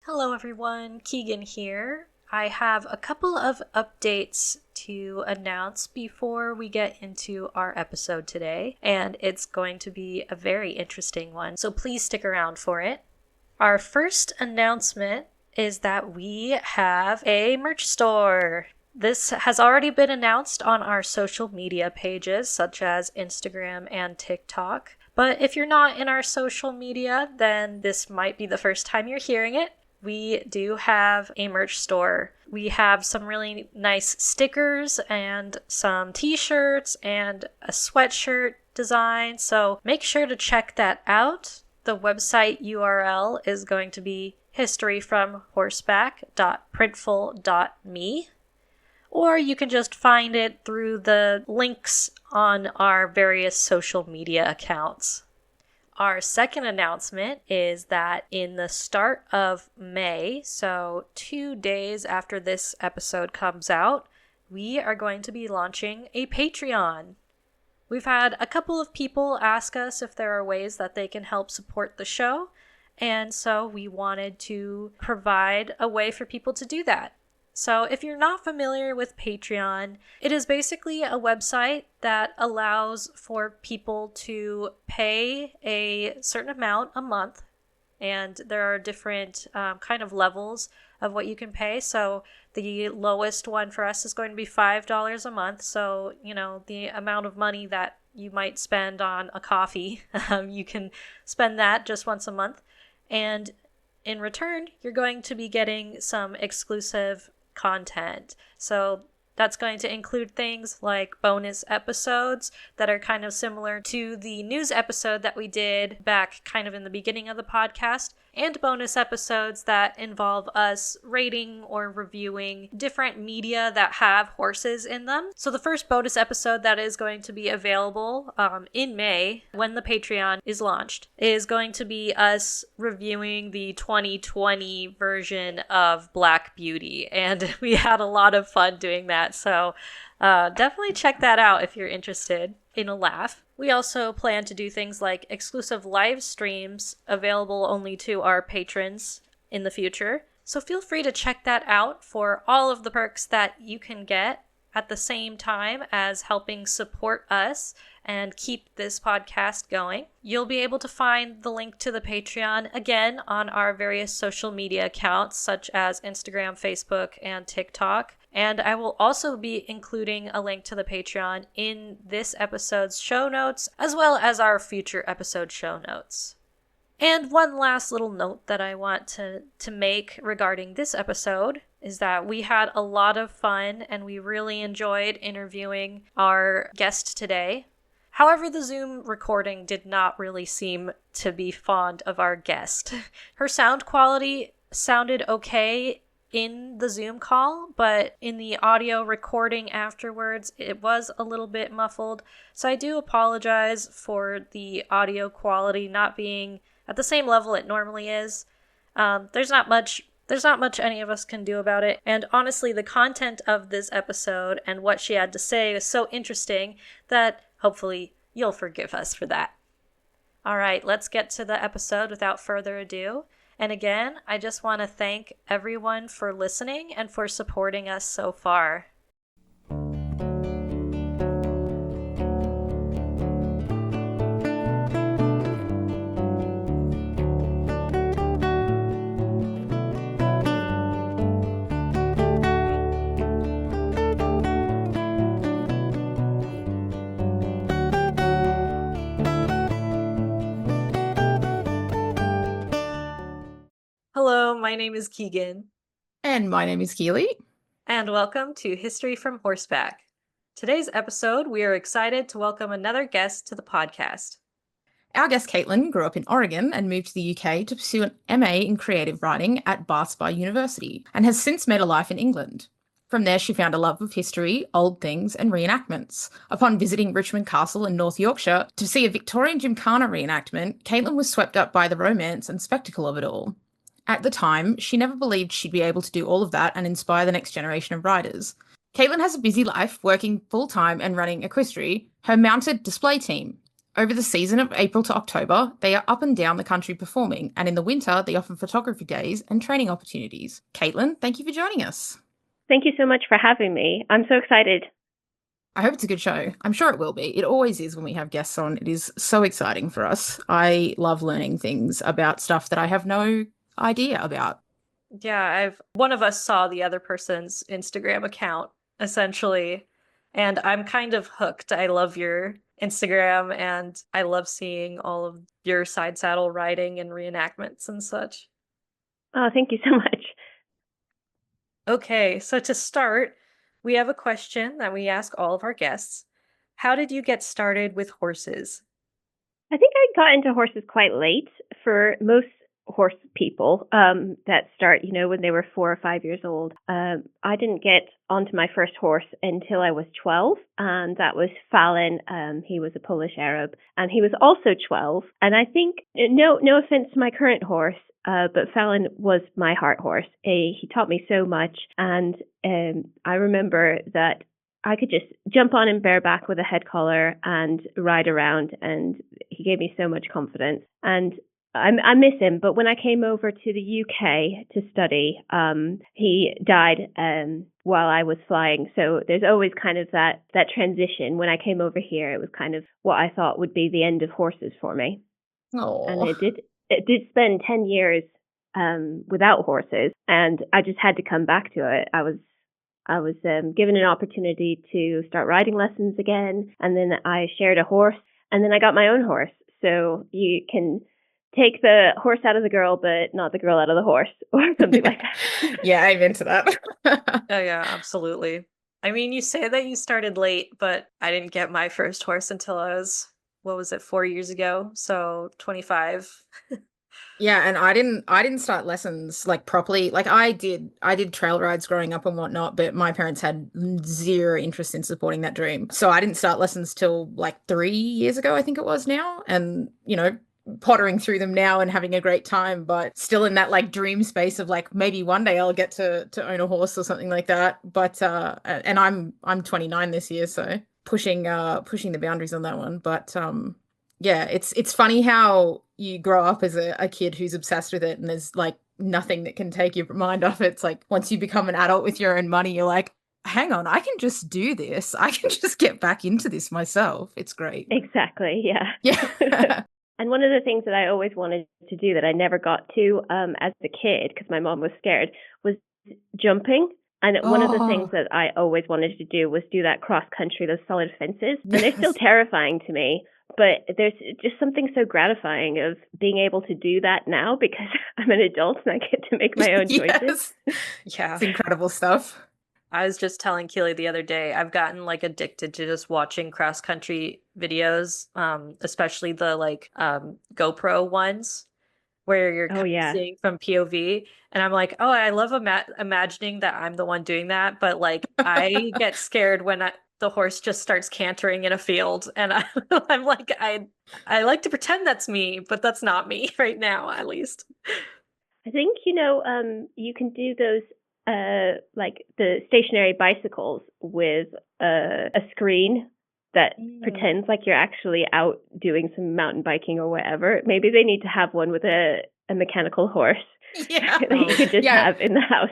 Hello everyone, Keegan here. I have a couple of updates to announce before we get into our episode today, and it's going to be a very interesting one, so please stick around for it. Our first announcement is that we have a merch store. This has already been announced on our social media pages, such as Instagram and TikTok. But if you're not in our social media, then this might be the first time you're hearing it. We do have a merch store. We have some really nice stickers and some t-shirts and a sweatshirt design, so make sure to check that out. The website URL is going to be historyfromhorseback.printful.me, or you can just find it through the links on our various social media accounts. Our second announcement is that in the start of May, so 2 days after this episode comes out, we are going to be launching a Patreon. We've had a couple of people ask us if there are ways that they can help support the show, and so we wanted to provide a way for people to do that. So if you're not familiar with Patreon, it is basically a website that allows for people to pay a certain amount a month, and there are different kind of levels of what you can pay. So the lowest one for us is going to be $5 a month. So, the amount of money that you might spend on a coffee, you can spend that just once a month. And in return, you're going to be getting some exclusive content. So that's going to include things like bonus episodes that are kind of similar to the news episode that we did back kind of in the beginning of the podcast, and bonus episodes that involve us rating or reviewing different media that have horses in them. So the first bonus episode that is going to be available in May, when the Patreon is launched, is going to be us reviewing the 2020 version of Black Beauty, and we had a lot of fun doing that. So definitely check that out if you're interested in a laugh. We also plan to do things like exclusive live streams available only to our patrons in the future. So feel free to check that out for all of the perks that you can get at the same time as helping support us and keep this podcast going. You'll be able to find the link to the Patreon again on our various social media accounts such as Instagram, Facebook, and TikTok. And I will also be including a link to the Patreon in this episode's show notes, as well as our future episode show notes. And one last little note that I want to make regarding this episode is that we had a lot of fun and we really enjoyed interviewing our guest today. However, the Zoom recording did not really seem to be fond of our guest. Her sound quality sounded okay in the Zoom call, but in the audio recording afterwards, it was a little bit muffled. So I do apologize for the audio quality not being at the same level it normally is. There's not much any of us can do about it. And honestly, the content of this episode and what she had to say was so interesting that hopefully you'll forgive us for that. All right, let's get to the episode without further ado. And again, I just want to thank everyone for listening and for supporting us so far. Hello, my name is Keegan. And my name is Keely. And welcome to History from Horseback. Today's episode, we are excited to welcome another guest to the podcast. Our guest Kaitlyn grew up in Oregon and moved to the UK to pursue an MA in creative writing at Bath University and has since made a life in England. From there, she found a love of history, old things, and reenactments. Upon visiting Richmond Castle in North Yorkshire to see a Victorian Gymkhana reenactment, Kaitlyn was swept up by the romance and spectacle of it all. At the time, she never believed she'd be able to do all of that and inspire the next generation of writers. Kaitlyn has a busy life, working full-time and running Equistry, her mounted display team. Over the season of April to October, they are up and down the country performing, and in the winter, they offer photography days and training opportunities. Kaitlyn, thank you for joining us. Thank you so much for having me. I'm so excited. I hope it's a good show. I'm sure it will be. It always is when we have guests on. It is so exciting for us. I love learning things about stuff that I have no idea about. Yeah, I've one of us saw the other person's Instagram account essentially, and I'm kind of hooked. I love your Instagram and I love seeing all of your side saddle riding and reenactments and such. Oh, thank you so much. Okay, so to start, we have a question that we ask all of our guests. How did you get started with horses? I think I got into horses quite late for most horse people that start, when they were 4 or 5 years old. I didn't get onto my first horse until I was 12, and that was Fallon. He was a Polish Arab, and he was also 12. And I think, no offense to my current horse, but Fallon was my heart horse. He taught me so much, and I remember that I could just jump on him bareback with a head collar and ride around, and he gave me so much confidence. And I miss him, but when I came over to the UK to study, he died while I was flying. So there's always kind of that transition. When I came over here, it was kind of what I thought would be the end of horses for me. Oh, And it did spend 10 years without horses, and I just had to come back to it. I was given an opportunity to start riding lessons again, and then I shared a horse, and then I got my own horse. So you can take the horse out of the girl, but not the girl out of the horse, or something like that. Yeah, I'm into that. Oh, yeah, absolutely. I mean, you say that you started late, but I didn't get my first horse until I was, what was it, 4 years ago? So 25. Yeah, and I didn't start lessons like properly. Like I did trail rides growing up and whatnot, but my parents had zero interest in supporting that dream. So I didn't start lessons till like 3 years ago, I think it was now. And, pottering through them now and having a great time, but still in that like dream space of like maybe one day I'll get to own a horse or something like that. But and I'm 29 this year, so pushing the boundaries on that one. But yeah, it's funny how you grow up as a kid who's obsessed with it, and there's like nothing that can take your mind off it. It's like once you become an adult with your own money, you're like, hang on, I can just do this. I can just get back into this myself. It's great. Exactly, yeah. Yeah. And one of the things that I always wanted to do that I never got to as a kid, because my mom was scared, was jumping. And one of the things Oh, that I always wanted to do was do that cross country, those solid fences. And they're still terrifying to me. But there's just something so gratifying of being able to do that now because I'm an adult and I get to make my own choices. yes. Yeah. It's incredible stuff. I was just telling Keely the other day, I've gotten like addicted to just watching cross country videos, especially the like GoPro ones where you're Oh, kind of yeah. seeing from POV. And I'm like, oh, I love imagining that I'm the one doing that, but like I get scared when the horse just starts cantering in a field, and I'm like, I like to pretend that's me, but that's not me right now, at least. I think, you can do those, like the stationary bicycles with a screen that Mm. pretends like you're actually out doing some mountain biking or whatever. Maybe they need to have one with a mechanical horse Yeah. that you could just Yeah. have in the house.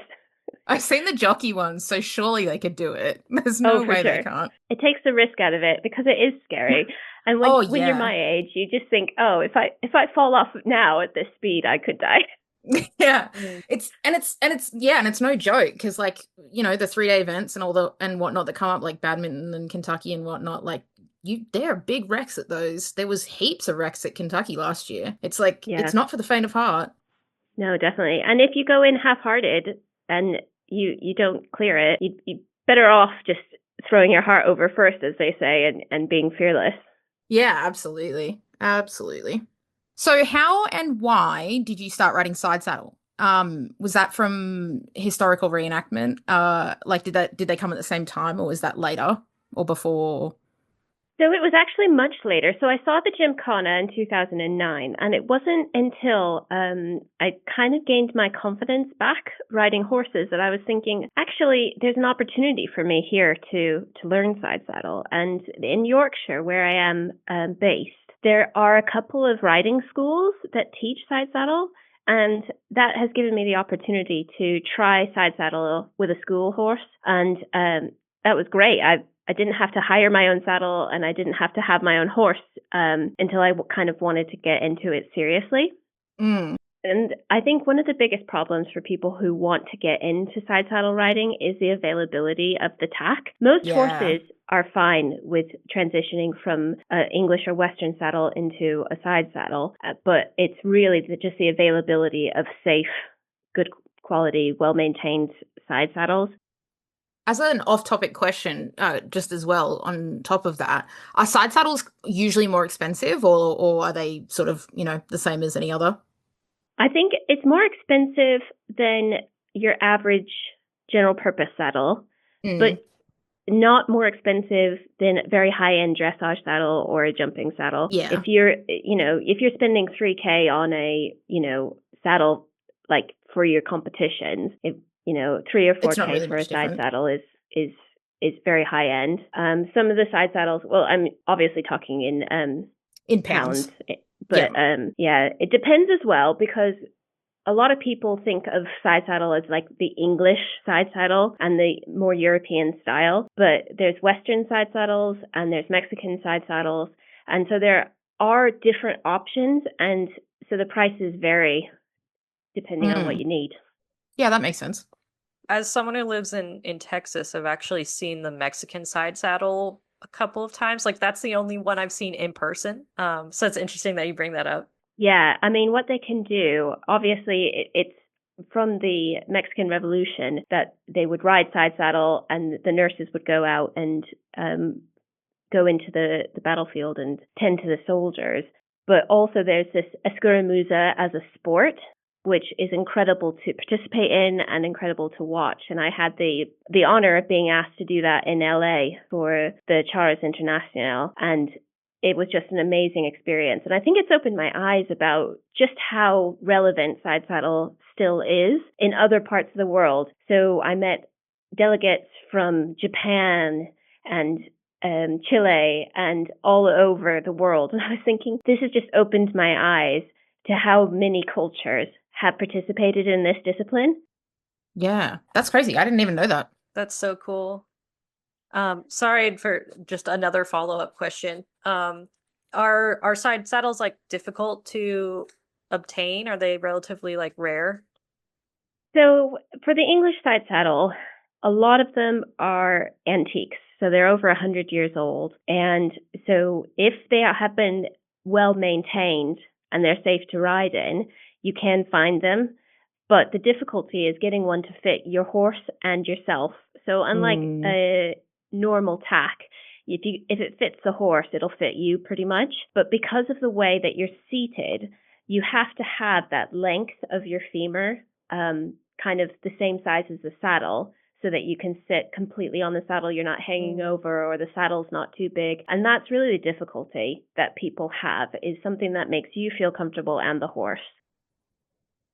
I've seen the jockey ones, so surely they could do it. There's Oh, no for way they sure. can't. It takes the risk out of it because it is scary. And Oh when you're yeah. my age, you just think, oh, if I fall off now at this speed, I could die. Yeah. Mm. And it's no joke because like, the 3 day events and all the and whatnot that come up like badminton and Kentucky and whatnot, like there are big wrecks at those. There was heaps of wrecks at Kentucky last year. It's like Yeah. it's not for the faint of heart. No, definitely. And if you go in half-hearted and you don't clear it, you better off just throwing your heart over first, as they say, and being fearless. Yeah, absolutely. Absolutely. So how and why did you start writing Side Saddle? Was that from historical reenactment? Like did they come at the same time or was that later or before? So it was actually much later. So I saw the Gymkhana in 2009, and it wasn't until I kind of gained my confidence back riding horses that I was thinking, actually, there's an opportunity for me here to learn side saddle. And in Yorkshire, where I am based, There are a couple of riding schools that teach side saddle, and that has given me the opportunity to try side saddle with a school horse, and that was great. I didn't have to hire my own saddle, and I didn't have to have my own horse until I kind of wanted to get into it seriously. Mm. And I think one of the biggest problems for people who want to get into side saddle riding is the availability of the tack. Most horses are fine with transitioning from English or Western saddle into a side saddle, but it's really just the availability of safe, good quality, well-maintained side saddles. As an off-topic question, just as well, on top of that, are side saddles usually more expensive, or are they sort of, the same as any other? I think it's more expensive than your average general purpose saddle, but not more expensive than a very high-end dressage saddle or a jumping saddle. Yeah. If you're spending $3,000 on a, saddle like for your competitions, if $3,000 or $4,000 really for a side different. saddle is very high end. Some of the side saddles, well, I'm obviously talking in pounds. But it depends as well, because a lot of people think of side saddle as like the English side saddle and the more European style. But there's Western side saddles and there's Mexican side saddles. And so there are different options. And so the prices vary depending on what you need. Yeah, that makes sense. As someone who lives in Texas, I've actually seen the Mexican side saddle a couple of times. Like, that's the only one I've seen in person. So it's interesting that you bring that up. Yeah, I mean, what they can do, obviously, it's from the Mexican Revolution that they would ride side saddle and the nurses would go out and go into the battlefield and tend to the soldiers. But also there's this escaramuza as a sport, which is incredible to participate in and incredible to watch. And I had the honor of being asked to do that in LA for the Charros International. And it was just an amazing experience. And I think it's opened my eyes about just how relevant side saddle still is in other parts of the world. So I met delegates from Japan and Chile and all over the world. And I was thinking, this has just opened my eyes to how many cultures have participated in this discipline. Yeah, that's crazy. I didn't even know that. That's so cool. Sorry for just another follow-up question. Are side saddles like difficult to obtain? Are they relatively like rare? So for the English side saddle, a lot of them are antiques. So they're over 100 years old. And so if they have been well maintained and they're safe to ride in, you can find them. But the difficulty is getting one to fit your horse and yourself. So unlike a normal tack, if it fits the horse, it'll fit you pretty much. But because of the way that you're seated, you have to have that length of your femur kind of the same size as the saddle, so that you can sit completely on the saddle. You're not hanging over, or the saddle's not too big. And that's really the difficulty that people have, is something that makes you feel comfortable and the horse.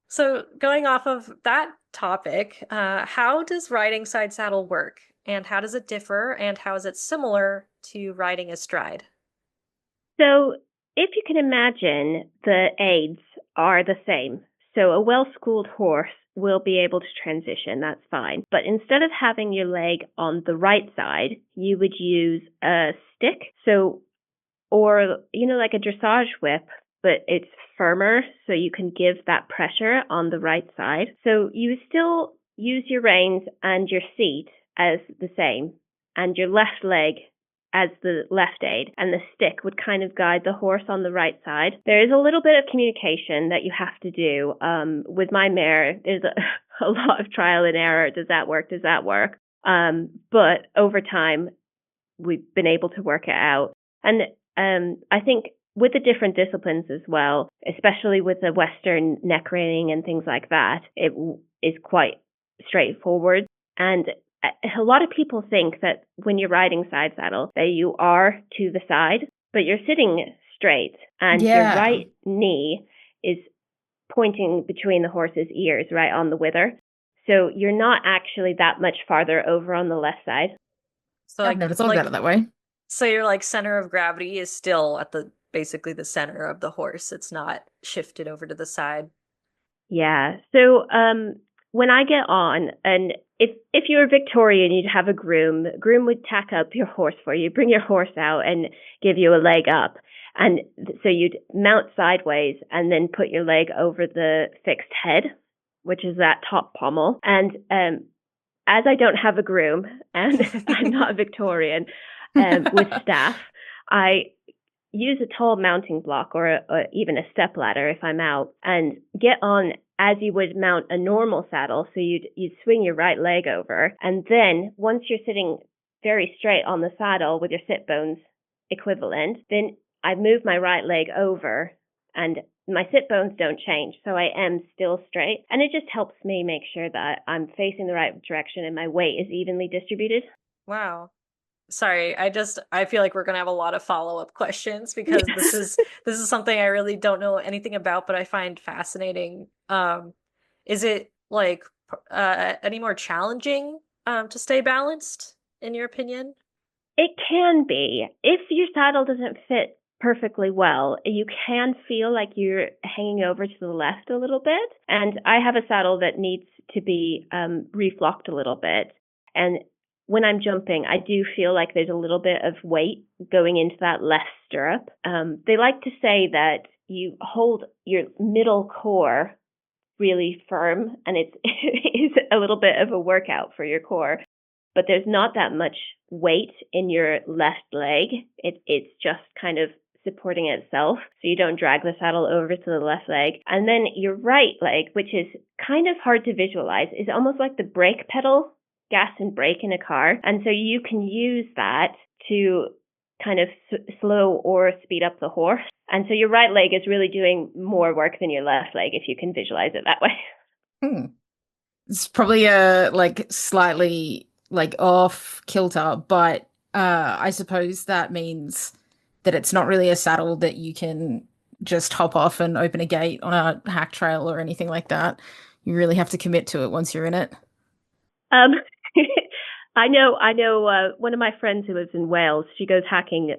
So going off of that topic, how does riding side saddle work? And how does it differ? And how is it similar to riding astride? So if you can imagine, the aids are the same. So a well-schooled horse will be able to transition, that's fine. But instead of having your leg on the right side, you would use a stick. So, or, like a dressage whip, but it's firmer, so you can give that pressure on the right side. So you still use your reins and your seat as the same, and your left leg as the left aid, and the stick would kind of guide the horse on the right side. There is a little bit of communication that you have to do. With my mare, there's a lot of trial and error. Does that work? Does that work? But over time, we've been able to work it out. And I think with the different disciplines as well, especially with the Western neck reining and things like that, it is quite straightforward. And a lot of people think that when you're riding side saddle, that you are to the side, but you're sitting straight, and your right knee is pointing between the horse's ears, right on the wither. So you're not actually that much farther over on the left side. So I've never thought about it that way. So your center of gravity is still at the basically the center of the horse. It's not shifted over to the side. Yeah. So when I get on, and if you're Victorian, you'd have a groom. The groom would tack up your horse for you, bring your horse out, and give you a leg up. And so you'd mount sideways and then put your leg over the fixed head, which is that top pommel. And as I don't have a groom and I'm not a Victorian with staff, I use a tall mounting block or even a step ladder if I'm out, and get on as you would mount a normal saddle. So you'd swing your right leg over, and then once you're sitting very straight on the saddle with your sit bones equivalent, then I move my right leg over, and my sit bones don't change, so I am still straight. And it just helps me make sure that I'm facing the right direction and my weight is evenly distributed. Wow. Sorry, I feel like we're gonna have a lot of follow-up questions because this is something I really don't know anything about, but I find fascinating. Is it like any more challenging to stay balanced, in your opinion? It can be. If your saddle doesn't fit perfectly well, you can feel like you're hanging over to the left a little bit. And I have a saddle that needs to be reflocked a little bit. And when I'm jumping, I do feel like there's a little bit of weight going into that left stirrup. They like to say that you hold your middle core really firm, and it is a little bit of a workout for your core. But there's not that much weight in your left leg. It's just kind of supporting itself, so you don't drag the saddle over to the left leg. And then your right leg, which is kind of hard to visualize, is almost like the brake pedal, gas and brake in a car. And so you can use that to kind of slow or speed up the horse. And so your right leg is really doing more work than your left leg, if you can visualize it that way. It's probably a like slightly like off kilter, but I suppose that means that it's not really a saddle that you can just hop off and open a gate on a hack trail or anything like that. You really have to commit to it once you're in it. I know. One of my friends who lives in Wales, she goes hacking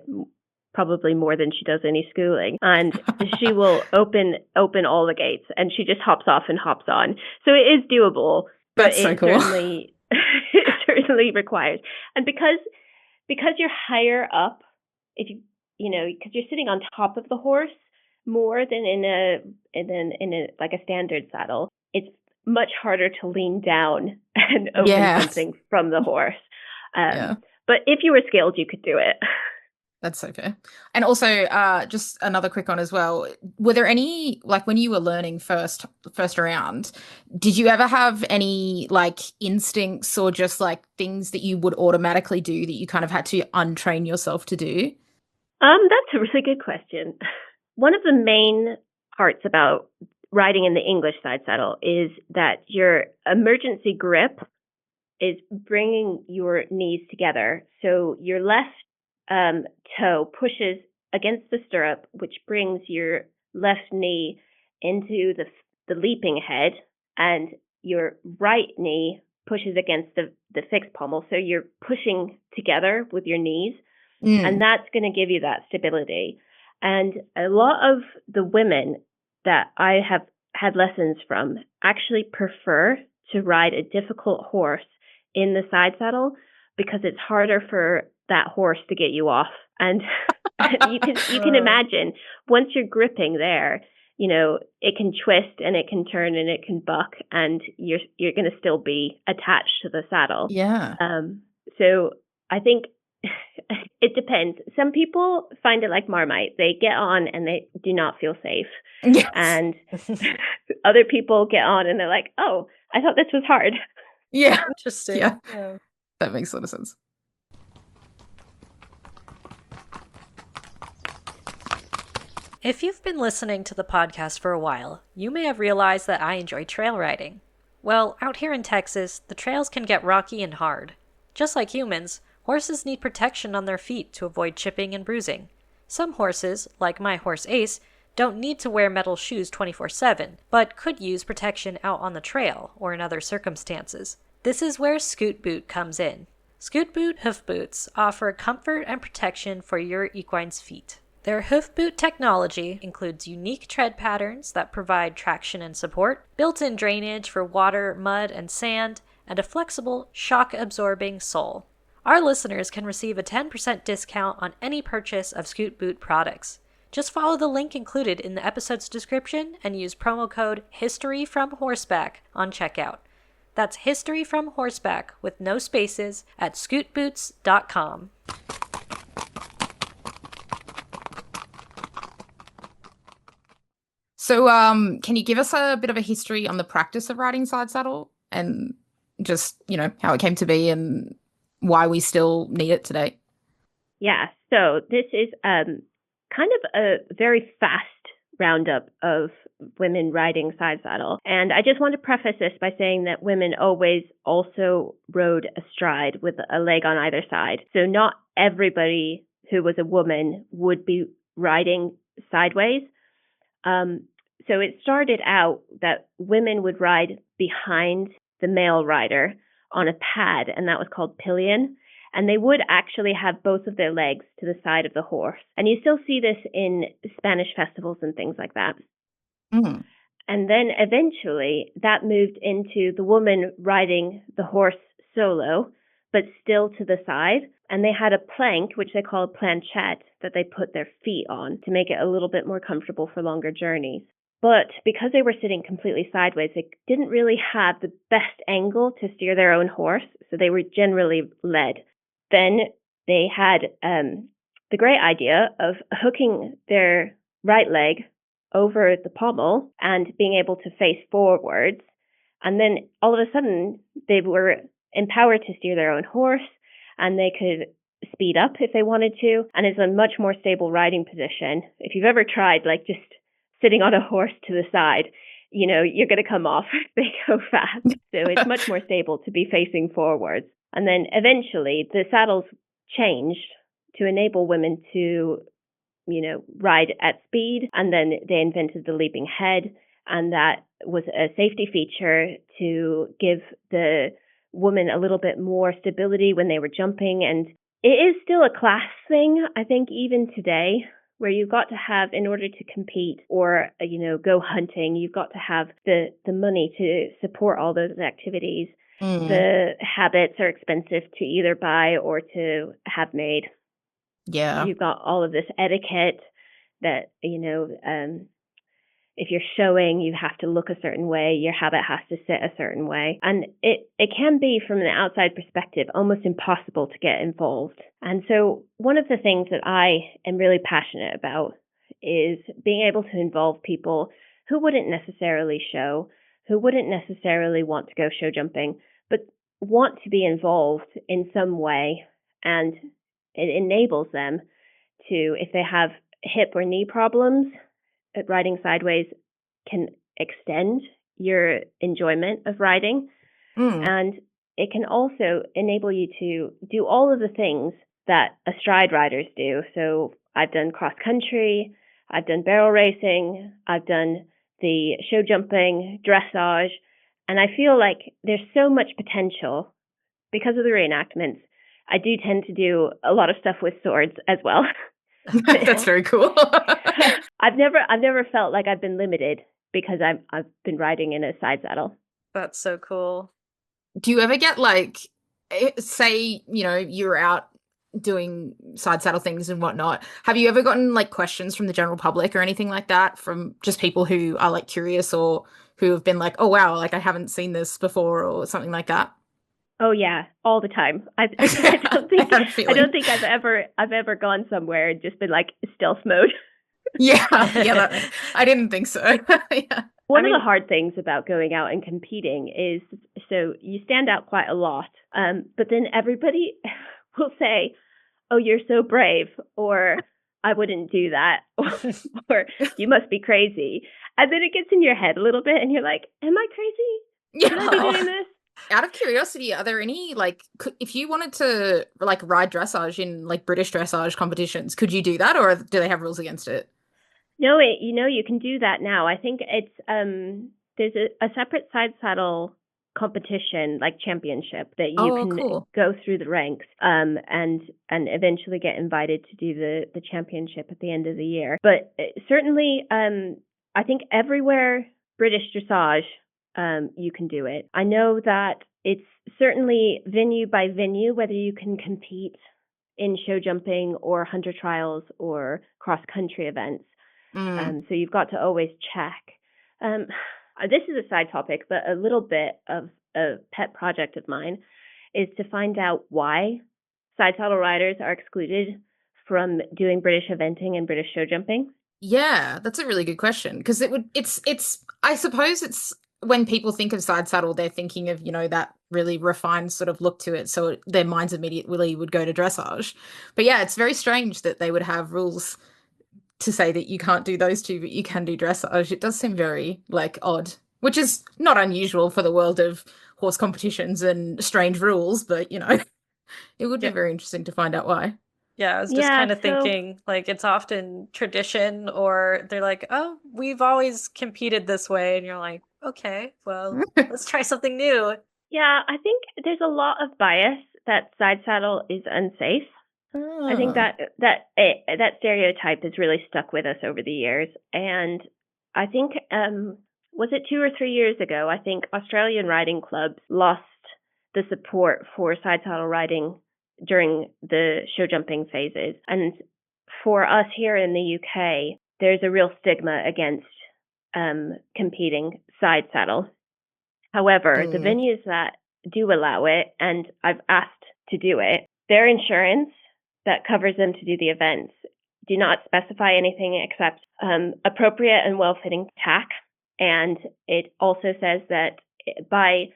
probably more than she does any schooling, and she will open all the gates, and she just hops off and hops on. So it is doable, but That's so cool. it certainly requires. And because you're higher up, if because you're sitting on top of the horse more than in a like a standard saddle, it's much harder to lean down and open something from the horse. But if you were skilled, you could do it. That's so fair. And also, just another quick one as well. Were there any, like when you were learning first around, did you ever have any like instincts or just like things that you would automatically do that you kind of had to untrain yourself to do? That's a really good question. One of the main parts about riding in the English side saddle is that your emergency grip is bringing your knees together. So your left toe pushes against the stirrup, which brings your left knee into the leaping head, and your right knee pushes against the fixed pommel. So you're pushing together with your knees, and that's going to give you that stability. And a lot of the women that I have had lessons from actually prefer to ride a difficult horse in the side saddle because it's harder for that horse to get you off. And you can imagine once you're gripping there, it can twist and it can turn and it can buck, and you're going to still be attached to the saddle. Yeah. So I think it depends. Some people find it like Marmite. They get on and they do not feel safe. Yes. And other people get on and they're like, oh, I thought this was hard. Yeah. Interesting. Yeah. That makes a lot of sense. If you've been listening to the podcast for a while, you may have realized that I enjoy trail riding. Well, out here in Texas, the trails can get rocky and hard. Just like humans, horses need protection on their feet to avoid chipping and bruising. Some horses, like my horse Ace, don't need to wear metal shoes 24/7, but could use protection out on the trail or in other circumstances. This is where Scoot Boot comes in. Scoot Boot hoof boots offer comfort and protection for your equine's feet. Their hoof boot technology includes unique tread patterns that provide traction and support, built-in drainage for water, mud, and sand, and a flexible, shock-absorbing sole. Our listeners can receive a 10% discount on any purchase of Scoot Boot products. Just follow the link included in the episode's description and use promo code HISTORYFROMHorseback on checkout. That's History from Horseback with no spaces at scootboots.com. So, can you give us a bit of a history on the practice of riding side saddle and just, how it came to be and why we still need it today? Yeah, so this is kind of a very fast roundup of women riding side saddle. And I just want to preface this by saying that women always also rode astride with a leg on either side. So not everybody who was a woman would be riding sideways. So it started out that women would ride behind the male rider on a pad, and that was called pillion. And they would actually have both of their legs to the side of the horse. And you still see this in Spanish festivals and things like that. Mm. And then eventually that moved into the woman riding the horse solo, but still to the side. And they had a plank, which they call a planchette, that they put their feet on to make it a little bit more comfortable for longer journeys. But because they were sitting completely sideways, they didn't really have the best angle to steer their own horse, so they were generally led. Then they had the great idea of hooking their right leg over the pommel and being able to face forwards. And then all of a sudden, they were empowered to steer their own horse, and they could speed up if they wanted to, and it's a much more stable riding position. If you've ever tried, just sitting on a horse to the side, you're going to come off. They go fast. So it's much more stable to be facing forwards. And then eventually the saddles changed to enable women to, ride at speed. And then they invented the leaping head. And that was a safety feature to give the woman a little bit more stability when they were jumping. And it is still a class thing, I think, even today, where you've got to have, in order to compete or, go hunting, you've got to have the money to support all those activities. Mm. The habits are expensive to either buy or to have made. Yeah. You've got all of this etiquette that, if you're showing, you have to look a certain way, your habit has to sit a certain way. And it can be, from an outside perspective, almost impossible to get involved. And so one of the things that I am really passionate about is being able to involve people who wouldn't necessarily show, who wouldn't necessarily want to go show jumping, but want to be involved in some way. And it enables them to, if they have hip or knee problems, riding sideways can extend your enjoyment of riding. Mm. And it can also enable you to do all of the things that astride riders do. So I've done cross country, I've done barrel racing, I've done the show jumping, dressage, and I feel like there's so much potential because of the reenactments. I do tend to do a lot of stuff with swords as well. That's very cool. I've never felt like I've been limited because I've been riding in a side saddle. That's so cool. Do you ever get say, you're out doing side saddle things and whatnot. Have you ever gotten questions from the general public or anything like that from just people who are curious or who have been oh wow, I haven't seen this before or something like that? Oh yeah, all the time. I don't think I've ever gone somewhere and just been stealth mode. Yeah, I didn't think so. Yeah. One of the hard things about going out and competing is, so you stand out quite a lot, but then everybody will say, "Oh, you're so brave," or "I wouldn't do that," or "You must be crazy," and then it gets in your head a little bit, and you're like, "Am I crazy? Should I be doing this?" Out of curiosity, are there any if you wanted to ride dressage in British dressage competitions, could you do that, or do they have rules against it? No, you can do that now. I think it's there's a separate side saddle competition, like championship, that you can cool. go through the ranks and eventually get invited to do the championship at the end of the year. But certainly, I think everywhere British dressage, you can do it. I know that it's certainly venue by venue whether you can compete in show jumping or hunter trials or cross-country events. So you've got to always check. This is a side topic, but a little bit of a pet project of mine is to find out why side saddle riders are excluded from doing British eventing and British show jumping. Yeah, that's a really good question, because it's I suppose it's when people think of side saddle, they're thinking of, that really refined sort of look to it. So their minds immediately would go to dressage. But yeah, it's very strange that they would have rules to say that you can't do those two, but you can do dressage. It does seem very odd, which is not unusual for the world of horse competitions and strange rules, but it would be very interesting to find out why. Yeah, I was just kind of thinking, it's often tradition, or they're like, oh, we've always competed this way. And you're like, okay, well, let's try something new. Yeah, I think there's a lot of bias that side saddle is unsafe. I think that stereotype has really stuck with us over the years. And I think, was it 2 or 3 years ago, I think Australian riding clubs lost the support for side saddle riding during the show jumping phases. And for us here in the UK, there's a real stigma against competing side saddle. However, the venues that do allow it, and I've asked to do it, their insurance that covers them to do the events do not specify anything except appropriate and well-fitting tack. And it also says that by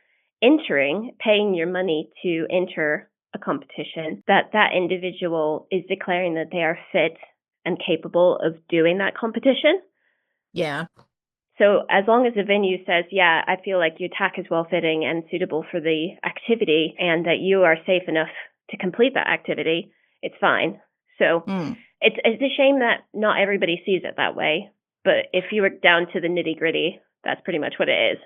paying your money to enter a competition, that individual is declaring that they are fit and capable of doing that competition. Yeah. So as long as the venue says, yeah, I feel like your tack is well-fitting and suitable for the activity and that you are safe enough to complete that activity, it's fine. So it's a shame that not everybody sees it that way. But if you were down to the nitty-gritty, that's pretty much what it is.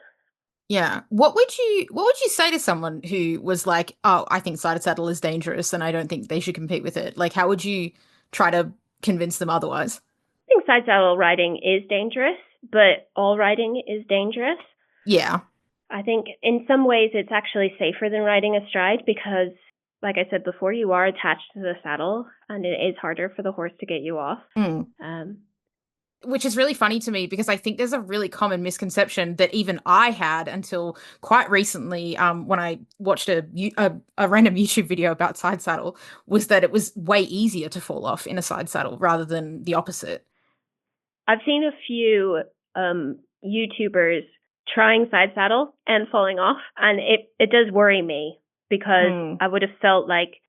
Yeah. What would you say to someone who was like, oh, I think side saddle is dangerous and I don't think they should compete with it? Like, how would you try to convince them otherwise? I think side saddle riding is dangerous, but all riding is dangerous. Yeah. I think in some ways it's actually safer than riding astride because, like I said before, you are attached to the saddle and it is harder for the horse to get you off. Which is really funny to me because I think there's a really common misconception that even I had until quite recently, when I watched a random YouTube video about side saddle, was that it was way easier to fall off in a side saddle rather than the opposite. I've seen a few YouTubers trying side saddle and falling off, and it does worry me because I would have felt like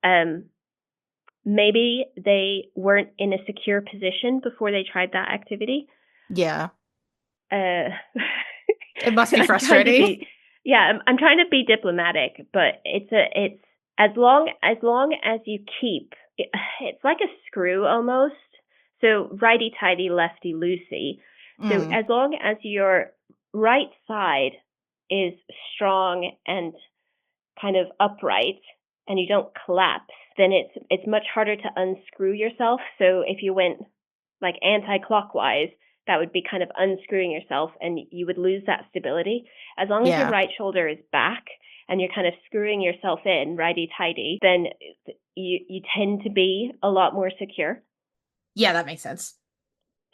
maybe they weren't in a secure position before they tried that activity. Yeah. It must be frustrating. I'm trying to be diplomatic, but it's as long as you keep, it's like a screw almost. So righty-tighty, lefty-loosey. So as long as your right side is strong and kind of upright and you don't collapse, then it's much harder to unscrew yourself. So if you went like anti-clockwise, that would be kind of unscrewing yourself and you would lose that stability. As long as your right shoulder is back and you're kind of screwing yourself in righty-tighty, then you tend to be a lot more secure. Yeah, that makes sense.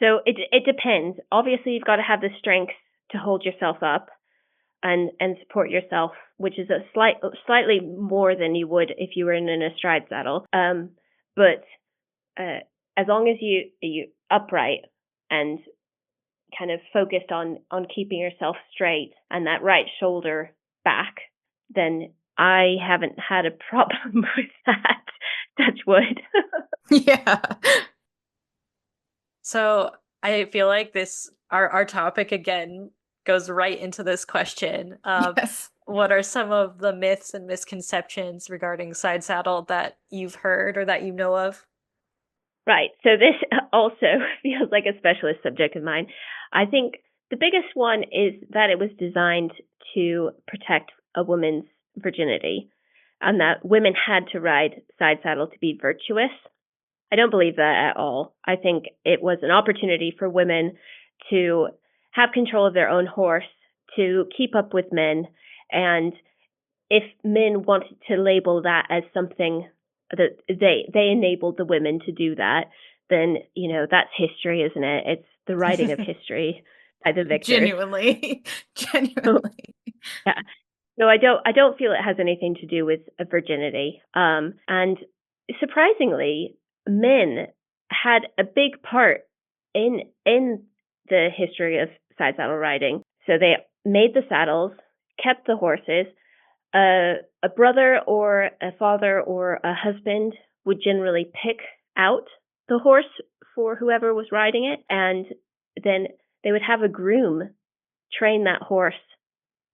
So it depends. Obviously, you've got to have the strength to hold yourself up and support yourself, which is a slightly more than you would if you were in an astride saddle. But as long as you upright and kind of focused on keeping yourself straight and that right shoulder back, then I haven't had a problem with that. Touch wood. Yeah. So I feel like our topic again goes right into this question of what are some of the myths and misconceptions regarding side saddle that you've heard or that you know of? Right. So this also feels like a specialist subject of mine. I think the biggest one is that it was designed to protect a woman's virginity, and that women had to ride side saddle to be virtuous. I don't believe that at all. I think it was an opportunity for women to have control of their own horse, to keep up with men, and if men wanted to label that as something that they enabled the women to do that, then that's history, isn't it? It's the writing of history by the victors. Genuinely. Genuinely. Yeah. No, I don't feel it has anything to do with a virginity. And surprisingly, men had a big part in the history of side saddle riding. So they made the saddles, kept the horses. A brother or a father or a husband would generally pick out the horse for whoever was riding it, and then they would have a groom train that horse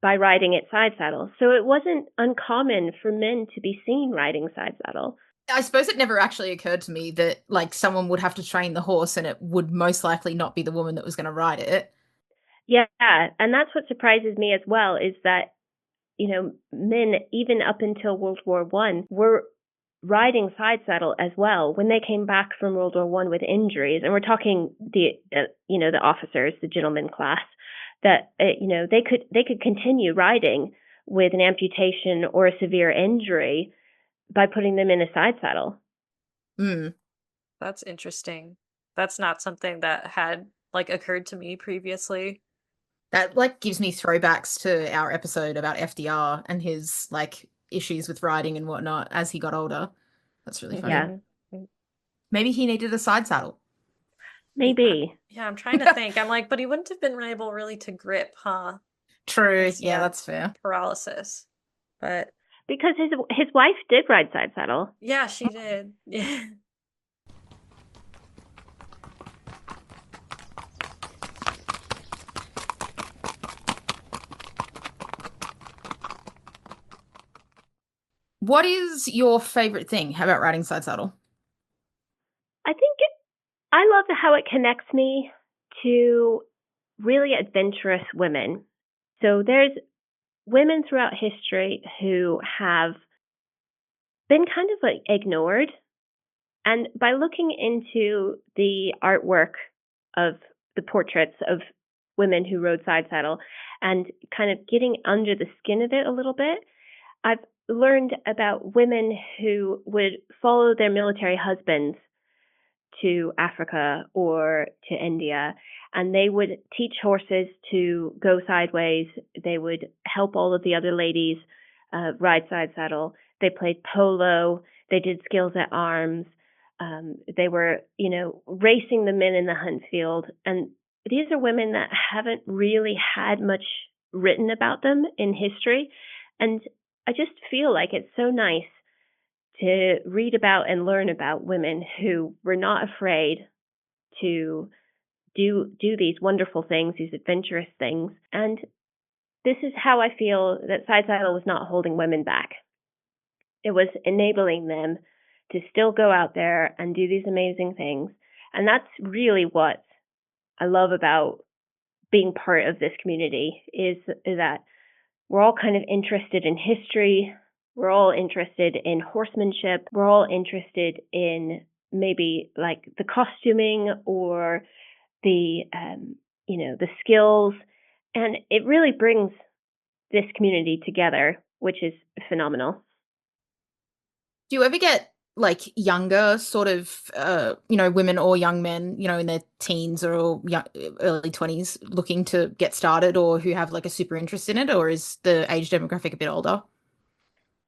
by riding it side saddle. So it wasn't uncommon for men to be seen riding side saddle. I suppose it never actually occurred to me that like someone would have to train the horse and it would most likely not be the woman that was going to ride it. Yeah, and that's what surprises me as well, is that men even up until World War One were riding side saddle as well when they came back from World War One with injuries, and we're talking the officers, the gentleman class, that they could continue riding with an amputation or a severe injury by putting them in a side saddle. That's interesting. That's not something that had occurred to me previously. That gives me throwbacks to our episode about FDR and his issues with riding and whatnot as he got older. That's really funny. Yeah. Maybe he needed a side saddle. Maybe. Yeah, I'm trying to think. I'm like, but he wouldn't have been able really to grip, huh? True. Yeah, that's fair. Paralysis. But because his wife did ride side saddle. Yeah, she did. Yeah. What is your favorite thing about riding side saddle? I think I love how it connects me to really adventurous women. So there's women throughout history who have been kind of ignored. And by looking into the artwork of the portraits of women who rode side saddle and kind of getting under the skin of it a little bit, I've learned about women who would follow their military husbands to Africa or to India, and they would teach horses to go sideways. They would help all of the other ladies ride side saddle. They played polo. They did skills at arms. They were, racing the men in the hunt field. And these are women that haven't really had much written about them in history. And I just feel like it's so nice to read about and learn about women who were not afraid to do these wonderful things, these adventurous things. And this is how I feel that side saddle was not holding women back. It was enabling them to still go out there and do these amazing things. And that's really what I love about being part of this community, is that we're all kind of interested in history. We're all interested in horsemanship. We're all interested in maybe the costuming or the the skills, and it really brings this community together, which is phenomenal. Do you ever get younger sort of women or young men in their teens or early 20s looking to get started, or who have a super interest in it, or is the age demographic a bit older?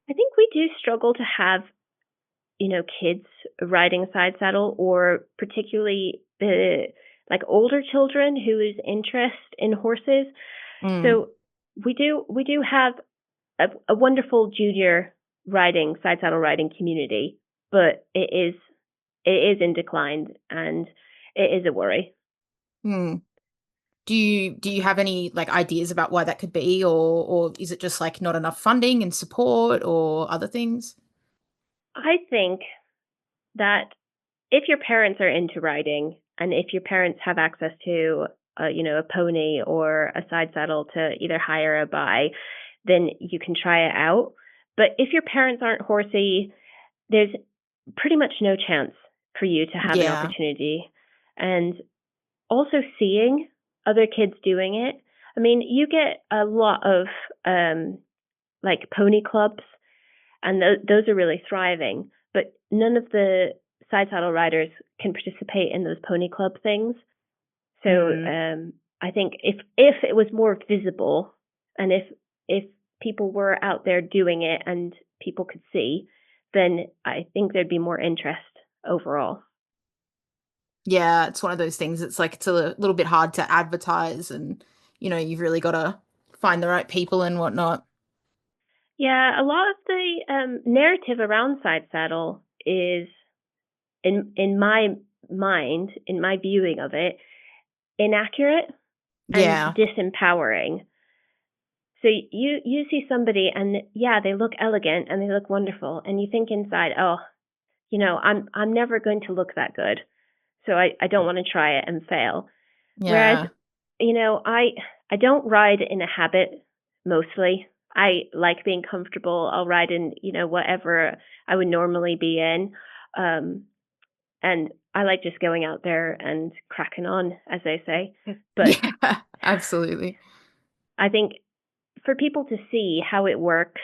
I think we do struggle to have kids riding side saddle, or particularly the older children whose interest in horses. So we do have a wonderful junior side saddle riding community, but it is in decline, and it is a worry. Do you have any ideas about why that could be, or is it just not enough funding and support or other things? I think that if your parents are into riding, and if your parents have access to a pony or a side saddle to either hire or buy, then you can try it out. But if your parents aren't horsey, there's pretty much no chance for you to have an Yeah. opportunity. And also seeing other kids doing it. I mean, you get a lot of like pony clubs, and those are really thriving, but none of the side saddle riders can participate in those pony club things. So I think if it was more visible, and if people were out there doing it and people could see, then I think there'd be more interest overall. Yeah, it's one of those things. It's like it's a little bit hard to advertise, and you've really got to find the right people and whatnot. Yeah, a lot of the narrative around side saddle is, in my mind, in my viewing of it, inaccurate and Yeah. disempowering. So you see somebody and yeah, they look elegant and they look wonderful, and you think inside, oh, I'm never going to look that good, so I don't want to try it and fail. Whereas, Yeah. I don't ride in a habit mostly. I like being comfortable. I'll ride in, whatever I would normally be in. And I like just going out there and cracking on, as they say. But Yeah, absolutely. I think for people to see how it works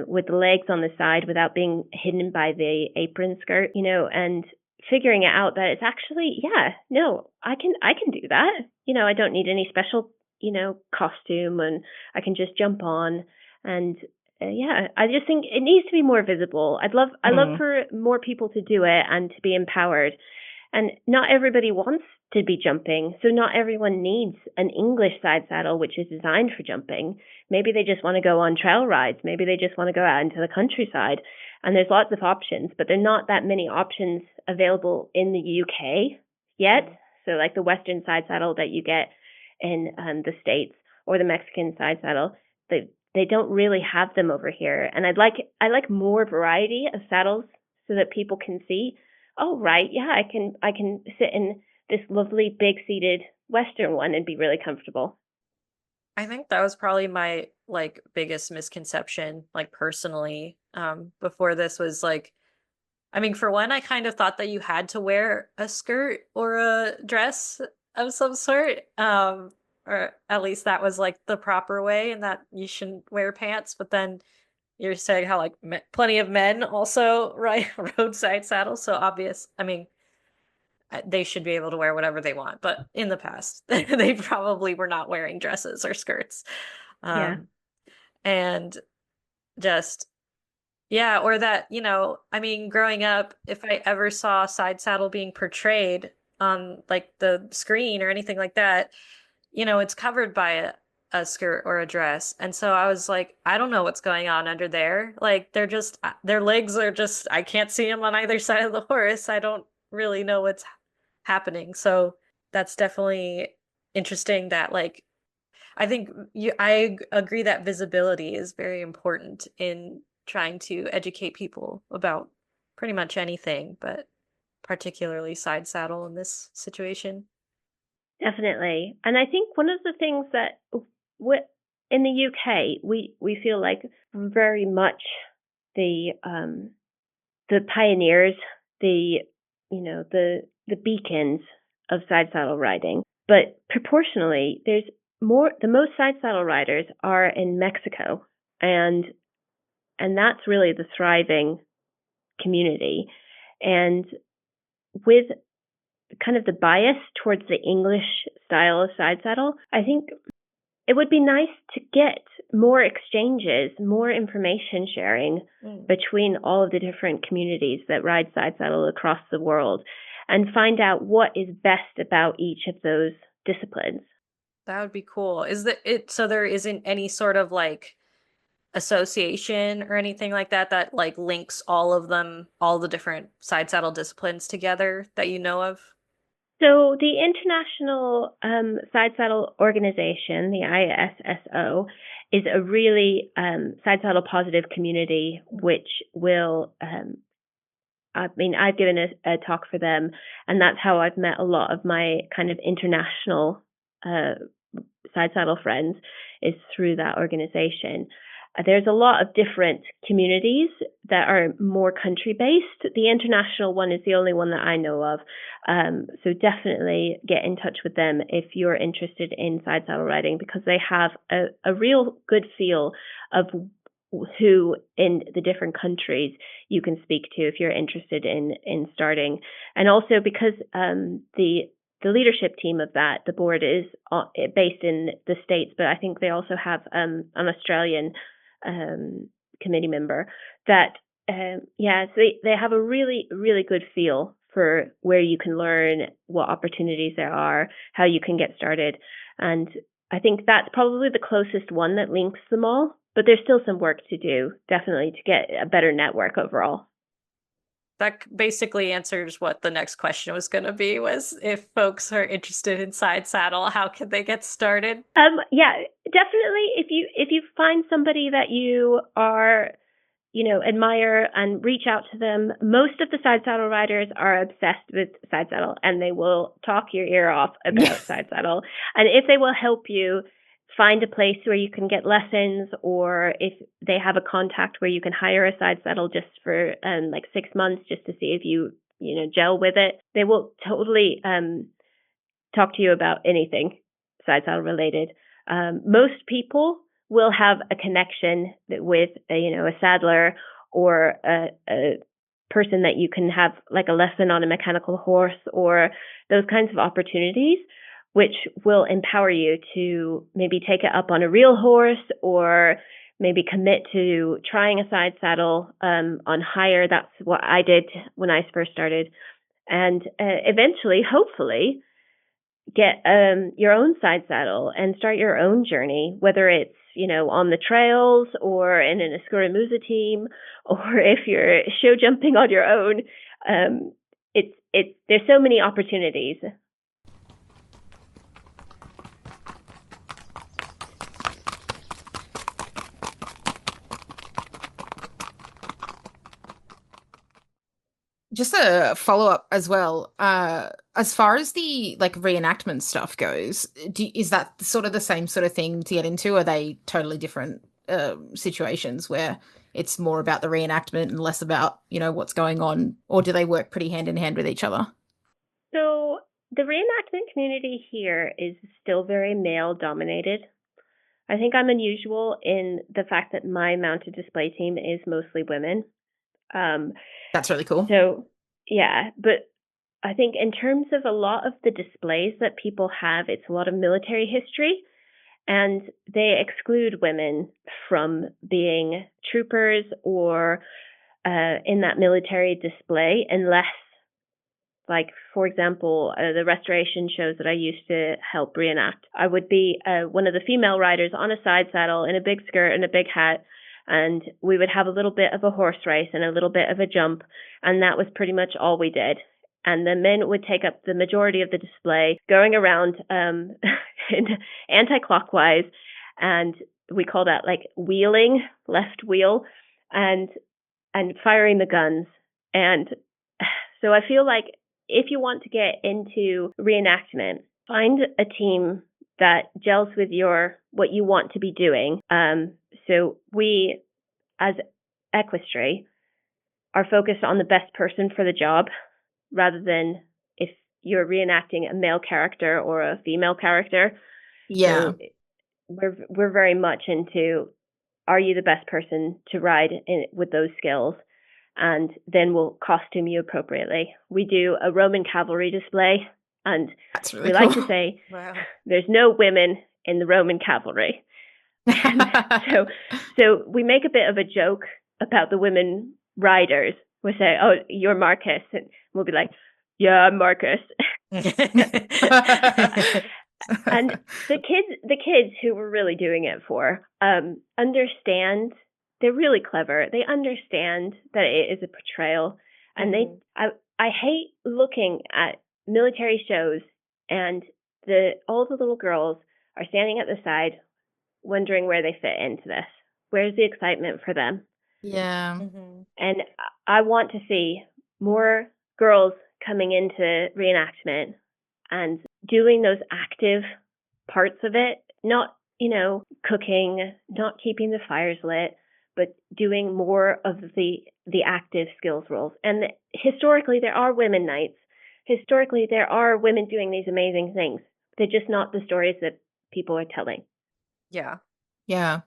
with the legs on the side without being hidden by the apron skirt, and figuring it out that it's actually, yeah, no, I can do that. I don't need any special, costume, and I can just jump on. And yeah, I just think it needs to be more visible. I love for more people to do it and to be empowered. And not everybody wants to be jumping, so not everyone needs an English side saddle, which is designed for jumping. Maybe they just want to go on trail rides. Maybe they just want to go out into the countryside. And there's lots of options, but there are not that many options available in the UK yet. So like the Western side saddle that you get in the States, or the Mexican side saddle, they don't really have them over here. And I like more variety of saddles so that people can see, oh right, yeah, I can sit in this lovely big seated Western one and be really comfortable. I think that was probably my like biggest misconception, like personally, before this was like, I mean, for one, I kind of thought that you had to wear a skirt or a dress of some sort, or at least that was like the proper way, and that you shouldn't wear pants. But then you're saying how like plenty of men also ride roadside saddles, so obvious. I mean, they should be able to wear whatever they want, but in the past, they probably were not wearing dresses or skirts. Yeah. Um, and just yeah, or that, I mean, growing up, if I ever saw side saddle being portrayed on like the screen or anything like that, it's covered by a skirt or a dress. And so I was like, I don't know what's going on under there. Like their legs are just, I can't see them on either side of the horse. I don't really know what's happening. So that's definitely interesting that like I think I agree that visibility is very important in trying to educate people about pretty much anything, but particularly side saddle in this situation. Definitely. And I think one of the things that in the UK, we feel like very much the pioneers, the the beacons of side saddle riding. But proportionally, the most side saddle riders are in Mexico, and that's really the thriving community. And with kind of the bias towards the English style of side saddle, I think it would be nice to get more exchanges, more information sharing between all of the different communities that ride side saddle across the world, and find out what is best about each of those disciplines. That would be cool. Is that it? So there isn't any sort of like association or anything like that like links all of them, all the different side saddle disciplines together that you know of? So the International Side Saddle Organization, the ISSO, is a really side saddle positive community, which will. I mean, I've given a talk for them, and that's how I've met a lot of my kind of international side saddle friends. is through that organization. There's a lot of different communities that are more country-based. The international one is the only one that I know of. So definitely get in touch with them if you're interested in side saddle riding, because they have a real good feel of who in the different countries you can speak to if you're interested in starting. And also because the leadership team of that, the board, is based in the States, but I think they also have an Australian committee member that, so they have a really, really good feel for where you can learn, what opportunities there are, how you can get started. And I think that's probably the closest one that links them all, but there's still some work to do, definitely, to get a better network overall. That basically answers what the next question was going to be, was if folks are interested in side saddle, how can they get started? Yeah, definitely. If you find somebody that you are, admire, and reach out to them. Most of the side saddle riders are obsessed with side saddle, and they will talk your ear off about side saddle. And if they will help you find a place where you can get lessons, or if they have a contact where you can hire a side saddle just for 6 months, just to see if you gel with it, they will totally talk to you about anything side saddle related. Most people will have a connection with a saddler or a person that you can have like a lesson on a mechanical horse, or those kinds of opportunities, which will empower you to maybe take it up on a real horse, or maybe commit to trying a side saddle on hire. That's what I did when I first started. And eventually, hopefully, get your own side saddle and start your own journey, whether it's on the trails or in an Escuramuza team, or if you're show jumping on your own. There's so many opportunities. Just a follow-up as well. As far as the reenactment stuff goes, is that sort of the same sort of thing to get into? Are they totally different situations where it's more about the reenactment and less about, what's going on? Or do they work pretty hand in hand with each other? So the reenactment community here is still very male-dominated. I think I'm unusual in the fact that my mounted display team is mostly women. That's really cool. So, yeah, but I think in terms of a lot of the displays that people have, it's a lot of military history, and they exclude women from being troopers or in that military display, unless, like, for example, the restoration shows that I used to help reenact, I would be one of the female riders on a side saddle in a big skirt and a big hat, and we would have a little bit of a horse race and a little bit of a jump, and that was pretty much all we did. And the men would take up the majority of the display, going around anti-clockwise, and we call that like wheeling, left wheel, and firing the guns. And so I feel like if you want to get into reenactment, find a team that gels with what you want to be doing. So we, as Equistry, are focused on the best person for the job, rather than if you're reenacting a male character or a female character. Yeah. So we're very much into, are you the best person to ride with those skills? And then we'll costume you appropriately. We do a Roman cavalry display, and that's really we cool. like to say, wow, there's no women in the Roman cavalry. So we make a bit of a joke about the women riders. We say, "Oh, you're Marcus," and we'll be like, "Yeah, I'm Marcus." And the kids who we're really doing it for understand. They're really clever. They understand that it is a portrayal, and I hate looking at military shows and all the little girls are standing at the side, wondering where they fit into this. Where's the excitement for them? Yeah. Mm-hmm. And I want to see more girls coming into reenactment and doing those active parts of it, not cooking, not keeping the fires lit, but doing more of the active skills roles. And historically, there are women knights. Historically, there are women doing these amazing things. They're just not the stories that people are telling. Yeah. Yeah.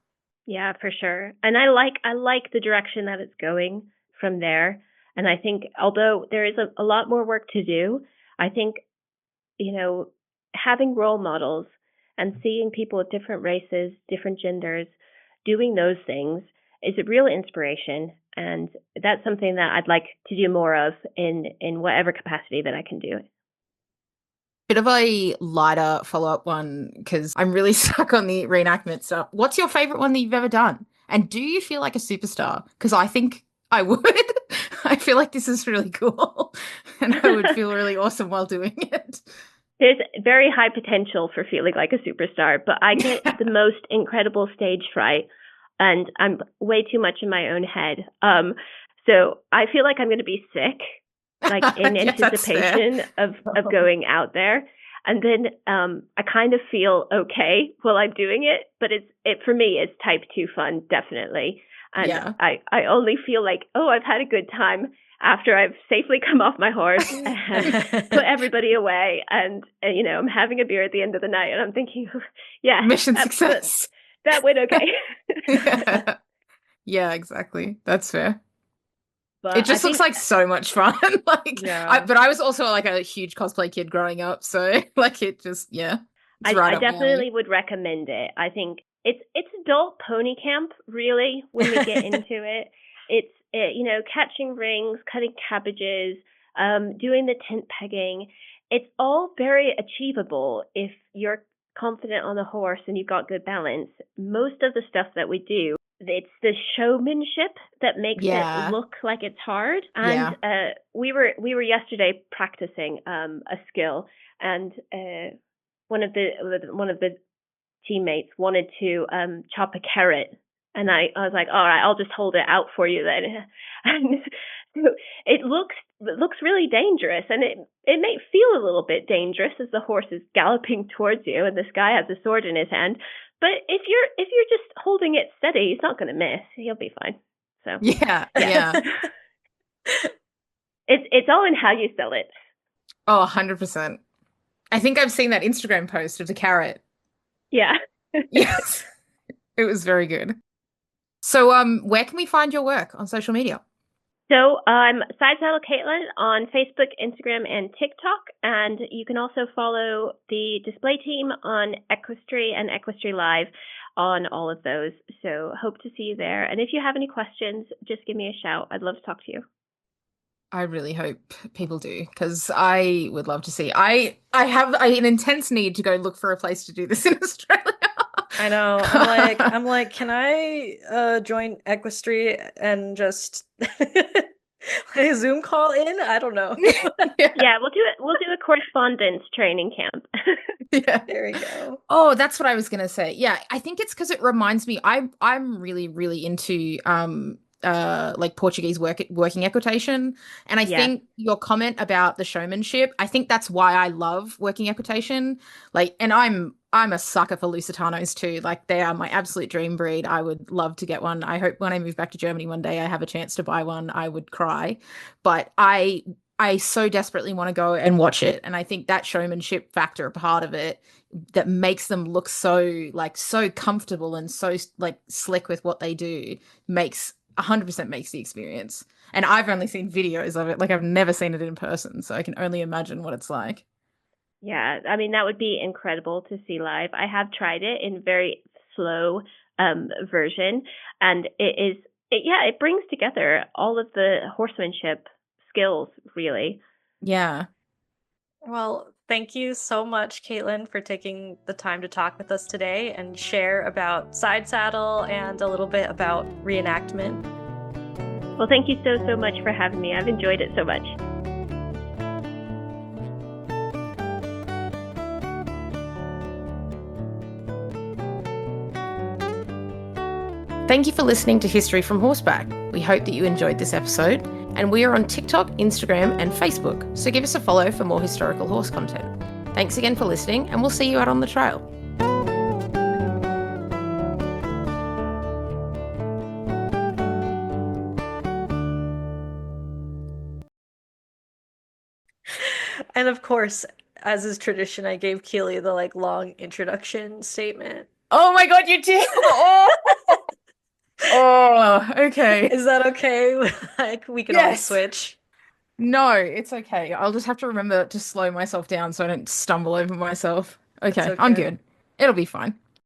Yeah, for sure. And I like the direction that it's going from there. And I think although there is a lot more work to do, I think, having role models and seeing people of different races, different genders doing those things is a real inspiration. And that's something that I'd like to do more of in whatever capacity that I can do it. Bit of a lighter follow-up one, because I'm really stuck on the reenactment stuff. What's your favorite one that you've ever done? And do you feel like a superstar? Because I think I would. I feel like this is really cool. And I would feel really awesome while doing it. There's very high potential for feeling like a superstar, but I get the most incredible stage fright, and I'm way too much in my own head. So I feel like I'm going to be sick, like in anticipation of going out there. And then I kind of feel okay while I'm doing it, but for me, it's type 2 fun, definitely. And I only feel like, I've had a good time after I've safely come off my horse and put everybody away, and I'm having a beer at the end of the night, and I'm thinking, mission success. That went okay. Yeah, exactly. That's fair. But it just looks like so much fun. But I was also like a huge cosplay kid growing up, so like it just I definitely would recommend it. I think it's adult pony camp, really, when we get into it. It's catching rings, cutting cabbages, doing the tent pegging. It's all very achievable if you're confident on the horse and you've got good balance. Most of the stuff that we do, it's the showmanship that makes it look like it's hard. And we were yesterday practicing a skill, and one of the teammates wanted to chop a carrot. And I was like, all right, I'll just hold it out for you then. And so it looks really dangerous, and it may feel a little bit dangerous as the horse is galloping towards you and this guy has a sword in his hand. But if you're just holding it steady, he's not going to miss. He'll be fine. So yeah. It's all in how you sell it. Oh, 100%. I think I've seen that Instagram post of the carrot. Yeah. Yes. It was very good. So where can we find your work on social media? So I'm Side Saddle Kaitlyn on Facebook, Instagram, and TikTok. And you can also follow the display team on Equistry and Equistry Live on all of those. So hope to see you there. And if you have any questions, just give me a shout. I'd love to talk to you. I really hope people do, because I would love to see. I have an intense need to go look for a place to do this in Australia. I know. I'm like, can I join Equistry and just a Zoom call in? I don't know. Yeah, we'll do it. We'll do a correspondence training camp. Yeah, there we go. Oh, that's what I was gonna say. Yeah, I think it's because it reminds me. I'm really, really into like Portuguese working equitation, and I think your comment about the showmanship, I think that's why I love working equitation. Like, and I'm a sucker for Lusitanos too. Like, they are my absolute dream breed. I would love to get one. I hope when I move back to Germany one day I have a chance to buy one. I would cry, but I so desperately want to go and watch it, and I think that showmanship factor, a part of it, that makes them look so comfortable and so like slick with what they do, 100% makes the experience. And I've only seen videos of it. Like, I've never seen it in person, so I can only imagine what it's like. Yeah, I mean, that would be incredible to see live. I have tried it in very slow version, and it brings together all of the horsemanship skills, really. Yeah. Well, thank you so much, Kaitlyn, for taking the time to talk with us today and share about Side Saddle and a little bit about reenactment. Well, thank you so much for having me. I've enjoyed it so much. Thank you for listening to History from Horseback. We hope that you enjoyed this episode, and we are on TikTok, Instagram, and Facebook, so give us a follow for more historical horse content. Thanks again for listening, and we'll see you out on the trail. And of course, as is tradition, I gave Keely the like long introduction statement. Oh my God, you did! Oh, oh, okay. Is that okay? Like we can always Yes. switch. No, it's okay. I'll just have to remember to slow myself down so I don't stumble over myself. It's Okay, I'm okay. good. It'll be fine.